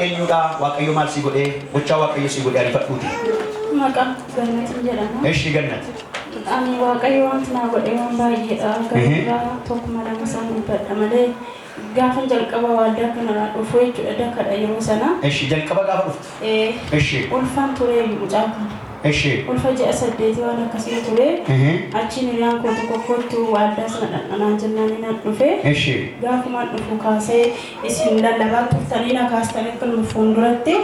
eenyudha waaqayyo maal si godhee gochaa waaqayyo si godhee arifadhuuti. Maqaan Gannat jedhama. Eshi Gannat. Ani waaqayyo wanti naa godhee waan baay'eedha. Garuu tokkuma lama isaanii badha malee gaafa jalqaba waldaa kana dhufu jechuudha dakadha yeroo sana. Eshi jalqaba gaafa dhuftu. Eshi. Ulfaan ture mucaa kana. Eshi. Ulfa ji'a 8 waan akkasii ture. Achiin hiriyaan koo tokko kottu waldaa sana dhaqnaan jennaan inni dhufe. Eshi. Gaafuma dhufu kaasee isin lallabaa turtanii na kaastanii kan fuulduratti.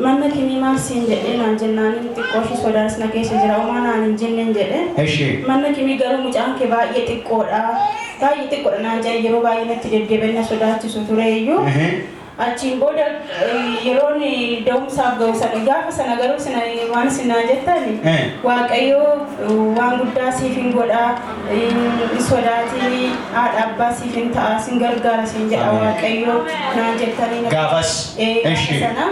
Manna kimi maal siin jedhee naan jennaan xiqqooshi sodaas na keessa jira uumaa naan hin jenneen jedhe. Eshi. Manna kimi garuu mucaan kee baay'ee xiqqoodha. Baay'ee xiqqoodha naan jedhe yeroo baay'ee natti deddeebiin na sodaachisu ture iyyuu. Achiin booda yeroon da'umsaaf ga'u sana gaafa sana garuu sana waan sinaa jettani waaqayyo waan guddaa siif hin godha sodaatii haadha abbaa siif hin ta'a sin gargaara sin jedha waaqayyo naan jettanii gaafas sana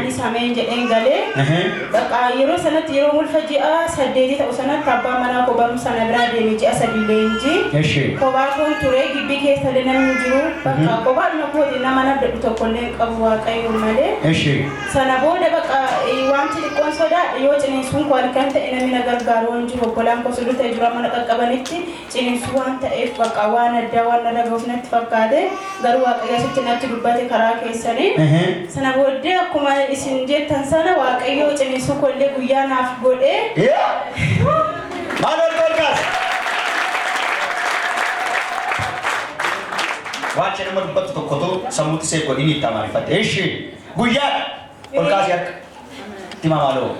anis hameen jedheen galee baqa yeroo sanatti yeroo ulfa ji'a 8 ta'u sanatti abbaa manaa koo barumsa na biraa deeme ji'a 3 leenjii kophaa koon ture gibbii keessa namni jiru bakka kophaadhuma kooti nama nabdadhu tokko kollee qabu waaqayyo malee. Eshi. Sana booda baqa wanti xiqqoon sodaa yoo ciniinsuun koo halkan ta'e namni na gargaaru waan jiru obbolaan koo soduu ta'e jira mana qaqqabanitti ciniinsuu waan ta'eef baqa waan addaa waan na dhaga'uuf natti fakkaate garuu waaqayyo asitti natti dubbate karaa keessanii. Sana booddee akkuma isin jettan sana waaqayyo ciniinsuu kollee guyyaa naaf godhee. Maaloo golgaas. Wacha nama dubbatu tokkotu sammuutti see godhini itti amaarifatte. Eshi guyyaa ol kaasee akka itti mamaaloo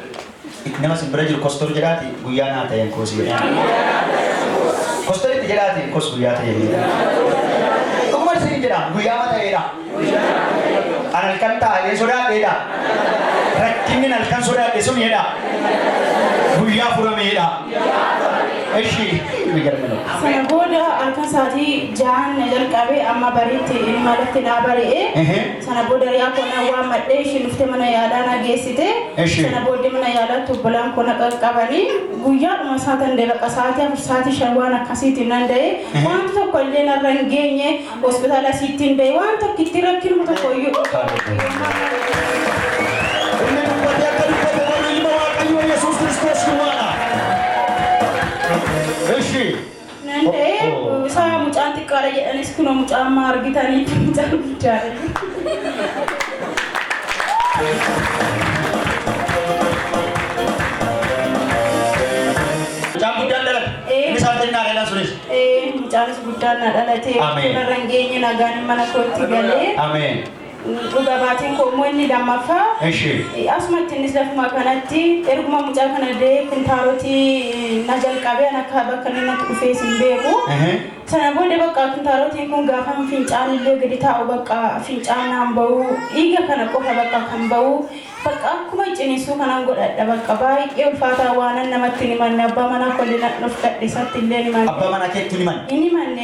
nama simbira jiru kostor jedhaati guyyaa naa ta'een koos jedhama. Kostoritti jedhaati kos guyyaa ta'een. Dhuguma isin jedhama guyyaa ma ta'eedha. An halkan taa'ee sodaadheedha. Rakkinni halkan sodaadhe sun jedha. Guyyaa furameedha. Eshi sana booda halkan sa'aatii 6 jalqabee amma bariitti ilma lafti naa bari'ee sana booda riyaa koo na waammadhee isheen dhuftee mana yaalaa na geessite sana booddee mana yaalaatti obbolaan koo na qaqqabanii guyyaadhuma isaatan deebaqa sa'aatii 4 sa'aatii 5 waan akkasiitiin nan da'ee wanti tokko illee narra hin geenye hospitaala siittiin da'ee waan tokko itti rakkinuma tokko iyyuu Eshi. Nande, saya mucaan xiqqaadha jedhanis kunoo mucaa amma argitanii mucaan guddaadha. Mucaan guddaan dhalate. Inni sa'aatiin naa dhalaa sunis. Mucaanis guddaan na dhalate. Narra hin geenye nagaan mana kootti galee. Ameen. Dhuga baatiin koo immoo inni lammaffaa. Asumatti innis lafuma kanatti erguma mucaa kana dee kintaarotii na jalqabee akka bakka inni natti dhufee sin beeku. Sana booda bakka kintaarotiin kun gaafa fincaan illee gadi taa'u bakka fincaan naan bahu dhiiga kana qofa bakka kan bahu bakka akkuma ciniinsuu kanaan godhadha bakka baay'ee ulfaataa waanan namatti ni manne abbaa manaa kollee na dhufkadhe isatti illee ni manne. Abbaa manaa keetti ni manne. Inni manne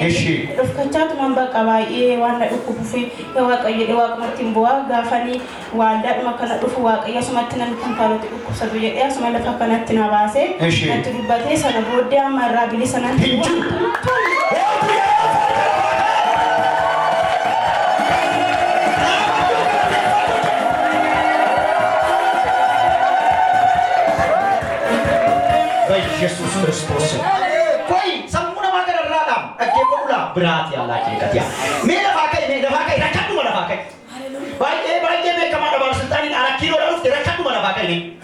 dhufkachaatumaan bakka baay'ee waan na dhukkubuufi waaqayyo waaqumatti hin bu'aa gaafanii waldaadhuma kana dhufu waaqayyo asumatti namni kintaaroti dhukkubsatu jedhee asuma lafa kanatti na baase natti dubbatee sana booddee amma irraa bilisa natti Yesus Kristus. Koi sammuna makan radam. Ake pula berat ya Allah kita ya. Mela pakai rakat tu mana pakai. Baik me kama ada sultanin anak kilo dah ufte rakat tu mana pakai ni.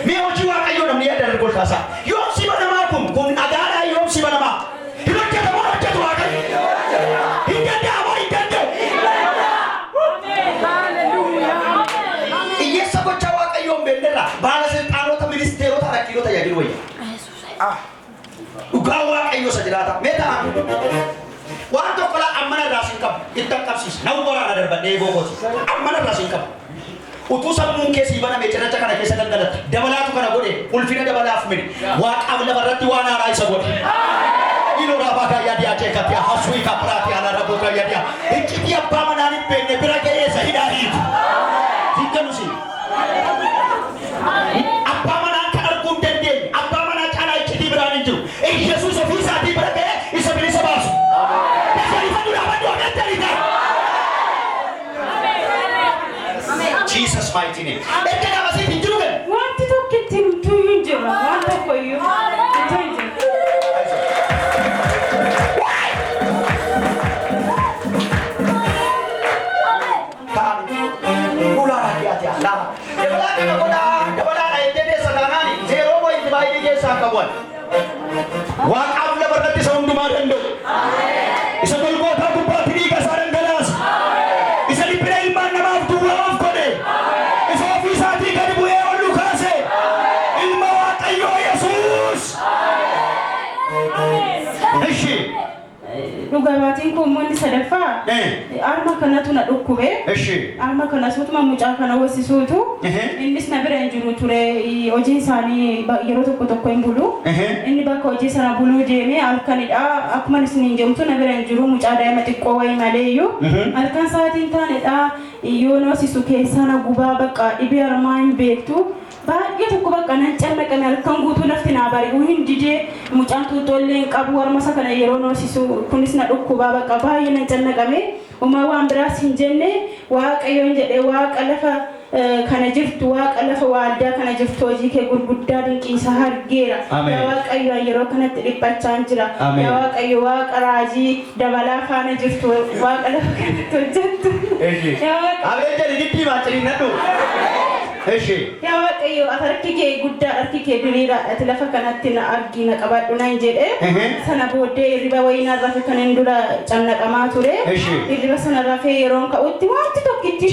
Me oji wa kayo nam dia dari kota. Yom si mana makum kun agara yom si mana ma. Hidup kita mana kita pakai. Hingga dia apa hingga dia. Haleluya. Iya sabot cawa kayo bendera. Balas anu ta ministero ta anak kilo ta jadi woi. Ugawa kayo sa dilata. Meta. Wanto kala amana rasin kap. Itak kapsis. Nawara na darba debo ko. Amana rasin kap. Utusan mung kesi bana me cerita kana kesa dangala. Dabala tu kana gode. Ulfina dabala afmin. Wa qabla barati wa na raisa gode. Ino rabaka ya dia ceka dia hasui kaprati ana rabuka ya dia. Ikiti apa manani penne berage esa hidahi. Tidak musi. Apa mana kar kunten dia. Apa mana cara ikiti berani tu. Jesus ofisa di berage isa bisa masuk. Amen. mighty name. Erga nama sih tinjau kan? Wanti tokko ittiin tuyuun jira. Waan tokko iyyuu ittiin jira. Ulah hati-hati lah. Dabala na ide sa danani. Zero mo itibai dige sa kabuan. Wakaf na berarti sa undumadando. Isa golgotha gubbaatti dhiiga isaa dhangalaase. Isa dhiphina ilmaan namaaf duwwaaf godhe. Isa ofii isaatii gadi bu'ee ol kaase. Ilma Waaqayyoo Yesuus. Eshi. Dhugaatiin kun immoo inni sadaffaa arma kanatu na dhukkube. Arma kana suutuma mucaa kana hoosisuutu innis na bira hin jiru ture hojiin isaanii yeroo tokko tokko hin bulu. Inni bakka hojii sana buluu deemee halkanidha. Akkuma isin hin jedhamtu na bira hin jiru mucaa daa'ima xiqqoo wayii maleeyyuu halkan sa'aatiin taanedha yoo hoosisu keessaa na gubaa bakka dhibee armaa hin beektu. Baay'ee tokko bakka nan cannaqame halkan guutuu lafti naa bari'uu hin didee mucaan tuuttollee hin qabu warmasa kana yeroo hoosisu kunis na dhukkubaa bakka baay'ee nan cannaqame uumaa waan biraas hin jenne waaqayyoon jedhee waaqa lafa kana jirtu waaqa lafa waaldaa kana jirtu hojii kee gurguddaa dinqiisaa argeera. Yaa waaqayyo yeroo kanatti dhiphachaa jira. Yaa waaqayyo waaqa raajii dabalaa faana jirtu waaqa lafa kanatti hojjettu. Abeen jedhi giddii baachanii nadhu. Yaa waaqayyo harki kee guddaa harki kee diriiraa ati lafa kanatti na argina qabadhu nan jedhe sana booddee hirriba wayinaa rafe kan hin dura cannaqamaa ture hirriba sana rafee yeroon ka'utti wanti tokkitti